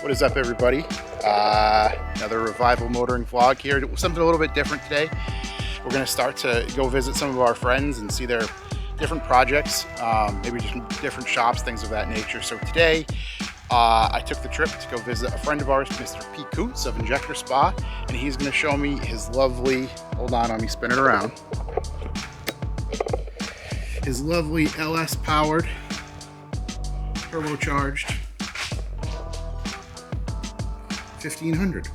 What is up, everybody? Another revival motoring vlog here. Something a little bit different today. We're going to start to go visit some of our friends and see their different projects, maybe just different shops, things of that nature. So today I took the trip to go visit a friend of ours, Mr. PCOUTZ of Injector Spa, and he's going to show me his lovely, hold on, let me spin it around, his lovely LS powered, turbocharged 1500.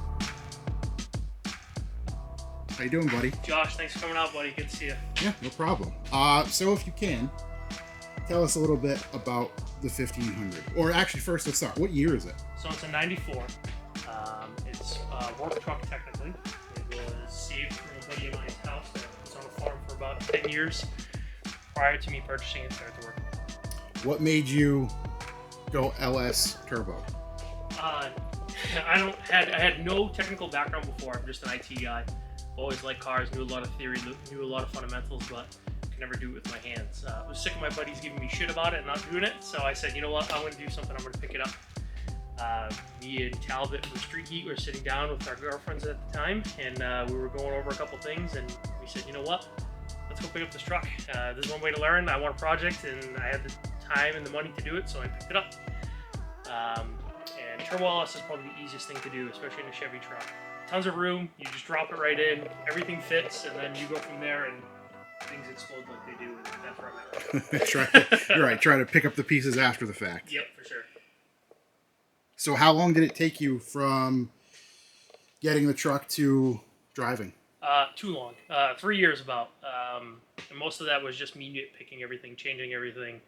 How you doing, buddy? Josh, thanks for coming out, buddy. Good to see you. Yeah, no problem. So if you can, tell us a little bit about the 1500. Or actually, first let's start. What year is it? So it's a 94. It's a work truck, technically. It was saved from a buddy of mine's house that was on a farm for about 10 years prior to me purchasing it and starting to work. What made you go LS turbo? I had no technical background before. I'm just an IT guy. Always liked cars, knew a lot of theory, knew a lot of fundamentals, but could never do it with my hands. I was sick of my buddies giving me shit about it and not doing it, so I said, you know what, I'm going to do something, I'm going to pick it up. Me and Talbot from Street Heat were sitting down with our girlfriends at the time, and we were going over a couple things, and we said, you know what, let's go pick up this truck. This is one way to learn. I want a project, and I had the time and the money to do it, so I picked it up. And Turbo LS is probably the easiest thing to do, especially in a Chevy truck. Tons of room, you just drop it right in, everything fits, and then you go from there and things explode like they do, and that's where I'm at. You're right, try to pick up the pieces after the fact. Yep, for sure. So how long did it take you from getting the truck to driving? Too long. 3 years about. And most of that was just me nitpicking everything, changing everything,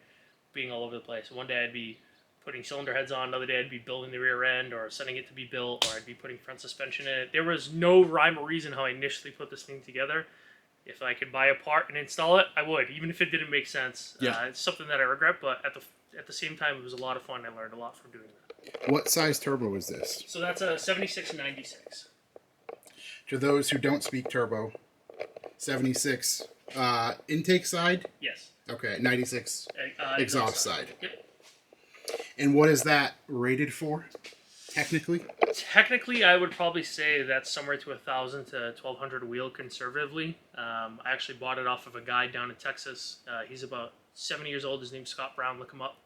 being all over the place. One day I'd be putting cylinder heads on, another day I'd be building the rear end or sending it to be built, or I'd be putting front suspension in it. There was no rhyme or reason how I initially put this thing together. If I could buy a part and install it, I would, even if it didn't make sense. Yeah. It's something that I regret, but at the same time, it was a lot of fun. I learned a lot from doing that. What size turbo is this? So that's a 7696. To those who don't speak turbo, 76 intake side? Yes. Okay, 96 exhaust side. Yep. And what is that rated for, technically? Technically, I would probably say that's somewhere to 1,000 to 1,200 wheel conservatively. I actually bought it off of a guy down in Texas. He's about 70 years old. His name's Scott Brown. Look him up.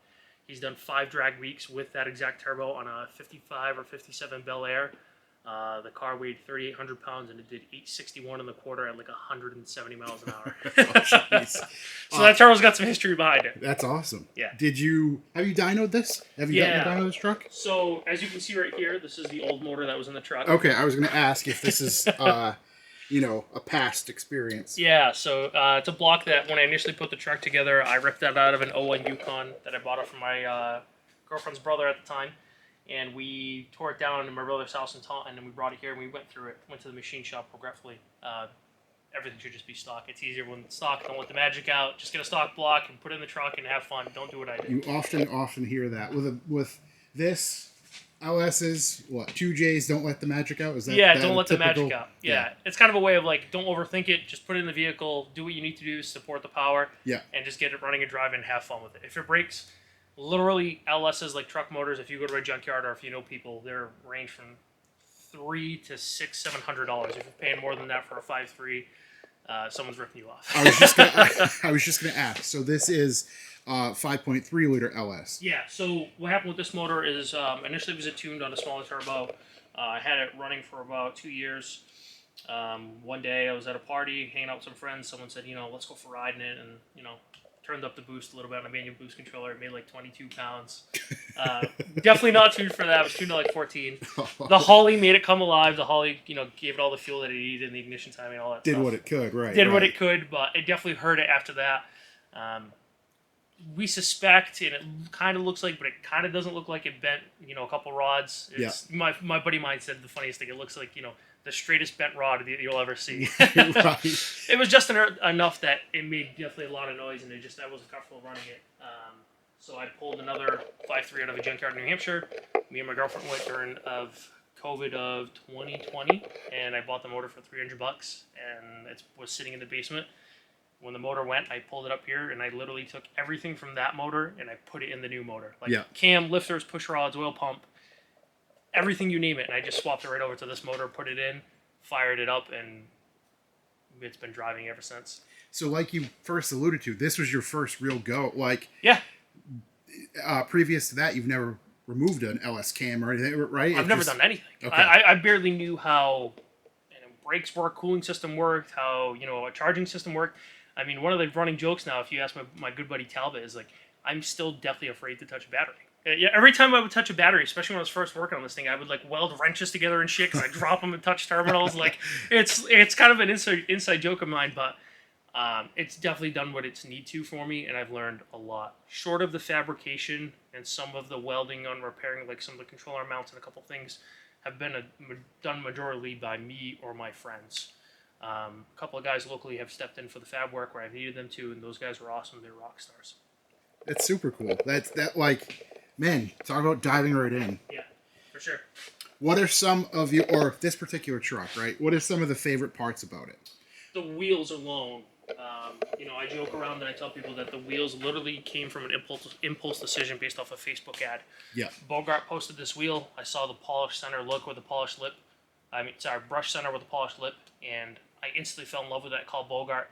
He's done 5 drag weeks with that exact turbo on a 55 or 57 Bel Air. The car weighed 3,800 pounds and it did 861 in the quarter at like 170 miles an hour. So that turbo's got some history behind it. That's awesome. Yeah. Have you dynoed this? Have you gotten dynoed this truck? So as you can see right here, this is the old motor that was in the truck. Okay, I was going to ask if this is, a past experience. Yeah, so it's a block that when I initially put the truck together, I ripped that out of an 01 Yukon that I bought it from my girlfriend's brother at the time. And we tore it down in my brother's house in Taunton, and we brought it here, and we went through it, went to the machine shop regretfully. Everything should just be stock. It's easier when it's stock. Don't let the magic out. Just get a stock block and put it in the truck and have fun. Don't do what I did. You often hear that. With this, LS's, 2Js, don't let the magic out? Is that don't let the magic out. Yeah. It's kind of a way of like, don't overthink it. Just put it in the vehicle. Do what you need to do to support the power. Yeah. And just get it running and driving and have fun with it. If it breaks... Literally, LS's like truck motors. If you go to a junkyard or if you know people, they're range from $300 to $700. If you're paying more than that for a 5.3, someone's ripping you off. I was just gonna ask. So this is 5.3 liter LS. Yeah. So what happened with this motor is initially it was tuned on a smaller turbo. I had it running for about 2 years. One day I was at a party hanging out with some friends. Someone said, let's go for a ride in it, and turned up the boost a little bit on a manual boost controller. It made like 22 pounds. Definitely not tuned for that. It was tuned to like 14. The Holly made it come alive. The Holly, gave it all the fuel that it needed and the ignition time and all that Did stuff. what it could, right. What it could, but it definitely hurt it after that. We suspect, and it kind of looks like, but it kind of doesn't look like it bent, a couple rods. It's, my buddy of mine said the funniest thing. It looks like, the straightest bent rod that you'll ever see. Right. It was just enough that it made definitely a lot of noise, and I wasn't comfortable running it. So I pulled another 5.3 out of a junkyard in New Hampshire. Me and my girlfriend went during COVID of 2020, and I bought the motor for $300, and it was sitting in the basement. When the motor went, I pulled it up here, and I literally took everything from that motor, and I put it in the new motor. Like cam, lifters, push rods, oil pump, everything you name it. And I just swapped it right over to this motor, put it in, fired it up, and it's been driving ever since. So like you first alluded to, this was your first real go. Like, yeah. Previous to that, you've never removed an LS cam or anything, right? I've never done anything. Okay. I barely knew how brakes work, cooling system worked, how a charging system worked. I mean, one of the running jokes now, if you ask my good buddy Talbot, is like, I'm still deathly afraid to touch a battery. Yeah, every time I would touch a battery, especially when I was first working on this thing, I would like weld wrenches together and shit because I drop them and touch terminals. Like, it's kind of an inside joke of mine, but it's definitely done what it's need to for me, and I've learned a lot. Short of the fabrication and some of the welding on repairing, like some of the controller mounts and a couple things, have been done majorly by me or my friends. A couple of guys locally have stepped in for the fab work where I've needed them to, and those guys were awesome. They're rock stars. That's super cool. Man, talk about diving right in. Yeah, for sure. What are some of you, or this particular truck, right? What are some of the favorite parts about it? The wheels alone. I joke around and I tell people that the wheels literally came from an impulse decision based off a Facebook ad. Yeah. Bogart posted this wheel. I saw the polished center look with the polished lip. Brush center with the polished lip, and I instantly fell in love with that. Called Bogart.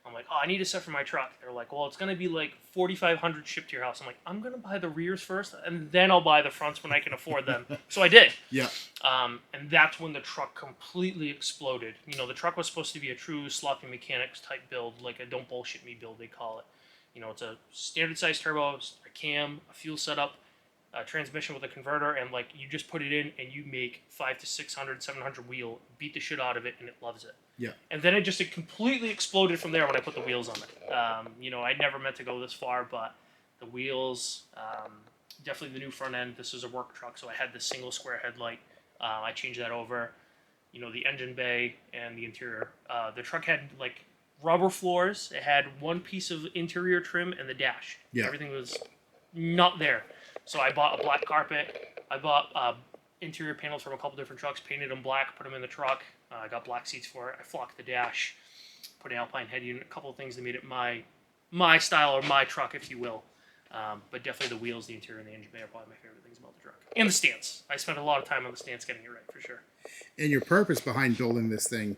I'm like, I need a set for my truck. They're like, well, it's going to be like $4,500 shipped to your house. I'm like, I'm going to buy the rears first, and then I'll buy the fronts when I can afford them. So I did. Yeah. And that's when the truck completely exploded. The truck was supposed to be a true sloppy mechanics type build, like a don't bullshit me build, they call it. It's a standard size turbo, a cam, a fuel setup, a transmission with a converter, and like you just put it in and you make 500 to 600, 700 wheel, beat the shit out of it, and it loves it. Yeah. And then it completely exploded from there when I put the wheels on it. I never meant to go this far, but the wheels, definitely the new front end. This is a work truck, so I had the single square headlight. I changed that over. The engine bay and the interior. The truck had like rubber floors. It had one piece of interior trim and the dash. Yeah. Everything was not there. So I bought a black carpet. I bought interior panels from a couple different trucks, painted them black, put them in the truck. I got black seats for it. I flocked the dash, put an Alpine head unit, a couple of things that made it my style or my truck, if you will. But definitely the wheels, the interior, and the engine bay are probably my favorite things about the truck. And the stance. I spent a lot of time on the stance getting it right, for sure. And your purpose behind building this thing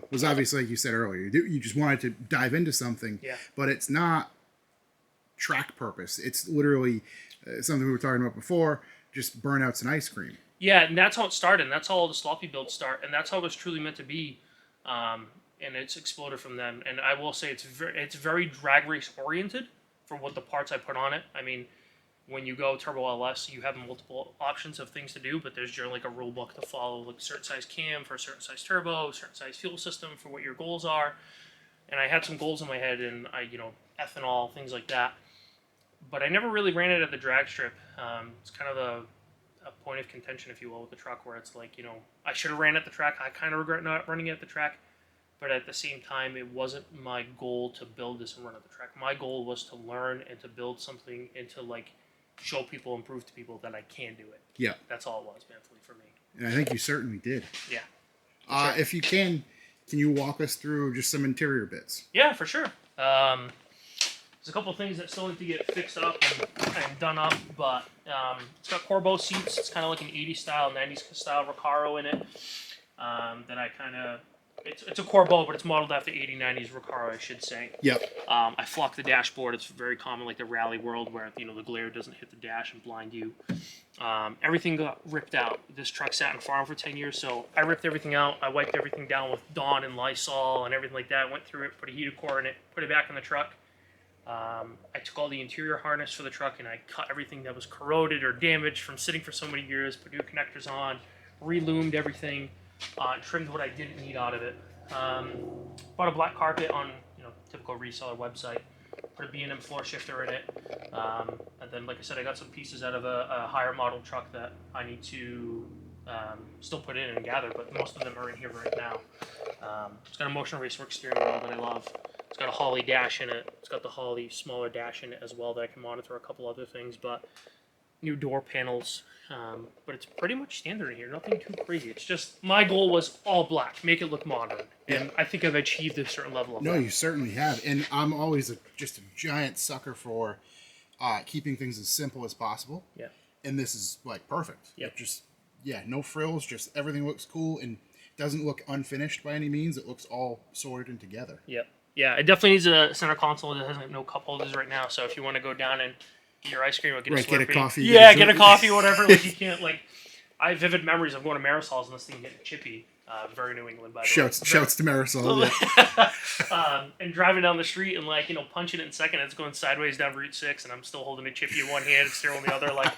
was obviously, like you said earlier, you just wanted to dive into something. Yeah. But it's not track purpose. It's literally something we were talking about before, just burnouts and ice cream. Yeah, and that's how it started, and that's how all the sloppy builds start, and that's how it was truly meant to be, and it's exploded from them. And I will say it's very drag race oriented for what the parts I put on it. I mean, when you go turbo LS, you have multiple options of things to do, but there's generally like a rule book to follow, like certain size cam for a certain size turbo, certain size fuel system for what your goals are. And I had some goals in my head, and ethanol, things like that. But I never really ran it at the drag strip. It's kind of a point of contention, if you will, with the truck, where it's like, I should have ran at the track. I kind of regret not running it at the track, but at the same time, it wasn't my goal to build this and run at the track. My goal was to learn and to build something and to like show people and prove to people that I can do it. Yeah. That's all it was, mentally, for me. And I think you certainly did. Yeah. Sure. If you can you walk us through just some interior bits? Yeah, for sure. There's a couple of things that still need to get fixed up and done up, but it's got Corbeau seats. It's kind of like an 80s style, 90s style Recaro in it. That I kind of... It's a Corbeau, but it's modeled after 80s, 90s Recaro, I should say. Yep. I flock the dashboard. It's very common, like the rally world, where the glare doesn't hit the dash and blind you. Everything got ripped out. This truck sat in farm for 10 years, so I ripped everything out. I wiped everything down with Dawn and Lysol and everything like that. Went through it, put a heated core in it, put it back in the truck. I took all the interior harness for the truck and I cut everything that was corroded or damaged from sitting for so many years, put new connectors on, re-loomed everything, trimmed what I didn't need out of it. Bought a black carpet on typical reseller website, put a B&M floor shifter in it, and then like I said, I got some pieces out of a higher model truck that I need to still put in and gather, but most of them are in here right now. It's got a motion racework steering wheel that I love. It's got a Holley dash in it. It's got the Holley smaller dash in it as well that I can monitor a couple other things, but new door panels. But it's pretty much standard in here. Nothing too crazy. It's just, my goal was all black, make it look modern. And I think I've achieved a certain level of that. No, you certainly have. And I'm always just a giant sucker for keeping things as simple as possible. Yeah. And this is like perfect. Yeah. Just yeah, no frills, just everything looks cool and doesn't look unfinished by any means. It looks all sorted and together. Yep. Yeah, it definitely needs a center console that has no cup holders right now. So if you want to go down and get your ice cream or get a Slurpee, get a coffee. Yeah, get a coffee, whatever. Like you can't like. I have vivid memories of going to Marisol's and this thing getting chippy. Very New England, by the way. Shouts to Marisol. Yeah. And driving down the street and like punching it in second, it's going sideways down Route 6, and I'm still holding a chippy in one hand and steering in the other. Like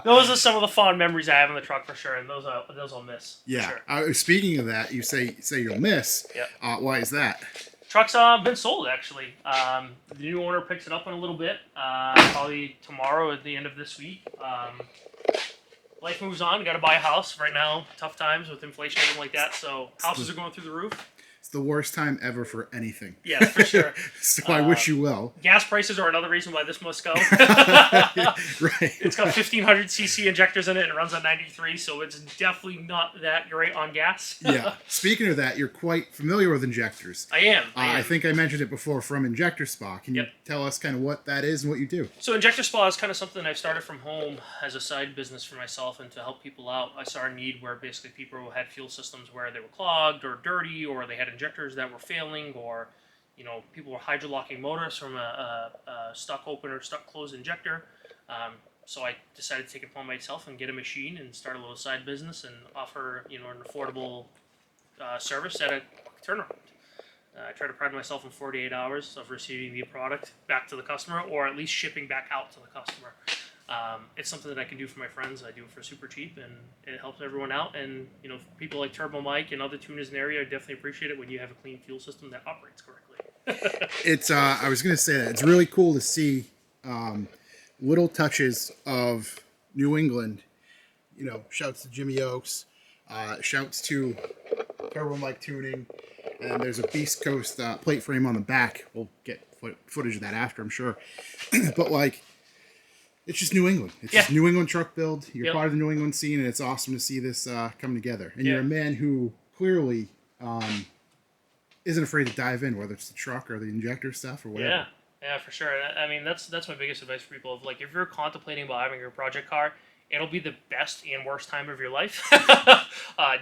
those are some of the fond memories I have in the truck for sure, and those I'll miss. Yeah. For sure. Speaking of that, you say you'll miss. Yeah. Why is that? Truck's been sold actually. The new owner picks it up in a little bit, probably tomorrow at the end of this week. Life moves on. Got to buy a house right now. Tough times with inflation and everything like that. So houses are going through the roof. It's the worst time ever for anything. Yeah, for sure. So I wish you well. Gas prices are another reason why this must go. Right. It's got 1500 cc injectors in it and it runs on 93, so it's definitely not that great on gas. Yeah. Speaking of that, you're quite familiar with injectors. I am. I think I mentioned it before from Injector Spa. Can you tell us kind of what that is and what you do? So Injector Spa is kind of something I've started from home as a side business for myself and to help people out. I saw a need where basically people had fuel systems where they were clogged or dirty, or they had injectors that were failing, or people were hydrolocking motors from a stuck open or stuck closed injector. So I decided to take it upon myself and get a machine and start a little side business and offer an affordable service at a quick turnaround. I try to pride myself in 48 hours of receiving the product back to the customer, or at least shipping back out to the customer. It's something that I can do for my friends. I do it for super cheap, and it helps everyone out. And people like Turbo Mike and other tuners in the area definitely appreciate it when you have a clean fuel system that operates correctly. It's I was going to say that it's really cool to see little touches of New England. Shouts to Jimmy Oaks, shouts to Turbo Mike Tuning, and there's a Beast Coast plate frame on the back. We'll get footage of that after, I'm sure. But it's just New England. It's just New England truck build. You're part of the New England scene, and it's awesome to see this come together. And you're a man who clearly isn't afraid to dive in, whether it's the truck or the injector stuff or whatever. Yeah, for sure. I mean, that's my biggest advice for people. If you're contemplating about having your project car, it'll be the best and worst time of your life.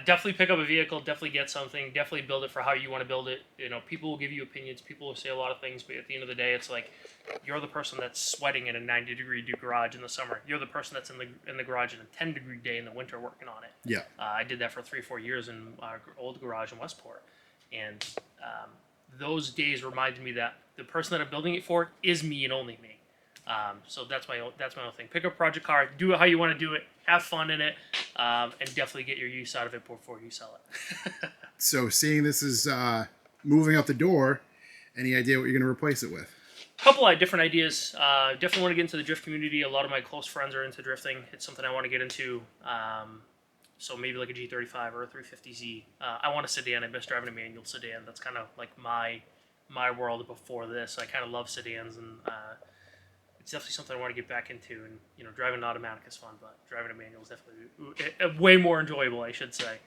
Definitely pick up a vehicle. Definitely get something. Definitely build it for how you want to build it. People will give you opinions. People will say a lot of things, but at the end of the day, it's like you're the person that's sweating in a 90-degree garage in the summer. You're the person that's in the garage in a 10-degree day in the winter working on it. Yeah. I did that for 3-4 years in our old garage in Westport, and those days reminded me that the person that I'm building it for is me and only me. So that's my own thing. Pick up a project car, do it how you want to do it, have fun in it, and definitely get your use out of it before you sell it. So seeing this is moving out the door, any idea what you're going to replace it with? A couple of different ideas. Definitely want to get into the drift community. A lot of my close friends are into drifting. It's something I want to get into. So maybe like a G35 or a 350Z. I want a sedan. I miss driving a manual sedan. That's kind of like my world before this. I kind of love sedans, and it's definitely something I want to get back into. And driving an automatic is fun, but driving a manual is definitely way more enjoyable, I should say.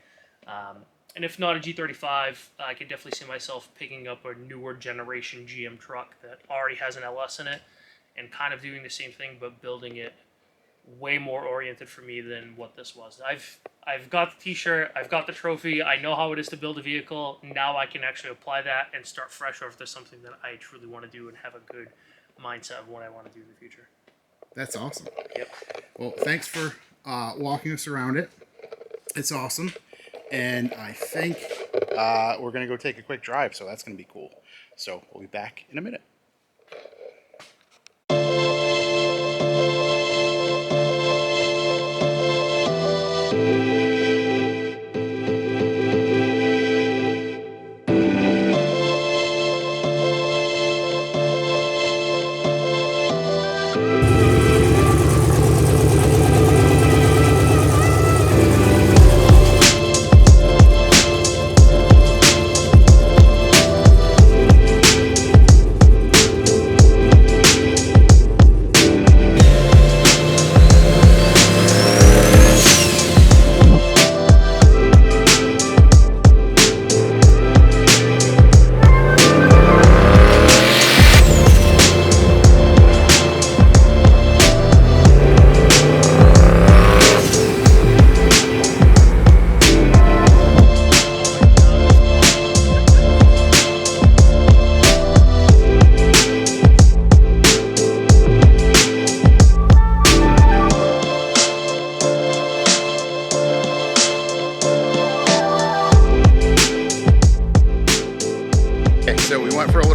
And if not a G35, I could definitely see myself picking up a newer generation GM truck that already has an LS in it, and kind of doing the same thing, but building it way more oriented for me than what this was. I've got the t-shirt, I've got the trophy, I know how it is to build a vehicle. Now I can actually apply that and start fresh, or if there's something that I truly want to do and have a good mindset of what I want to do in the future. That's awesome. Yep. Well, thanks for walking us around it. It's awesome. And I think we're going to go take a quick drive, so that's going to be cool. So we'll be back in a minute.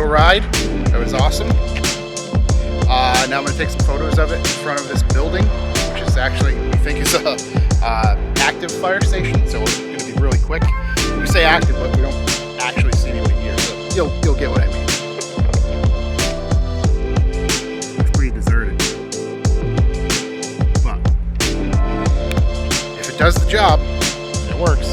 little ride. That was awesome. Now I'm going to take some photos of it in front of this building, which is actually, we think is a active fire station, so it's going to be really quick. We say active, but we don't actually see anybody here, so you'll get what I mean. It's pretty deserted. But if it does the job, it works.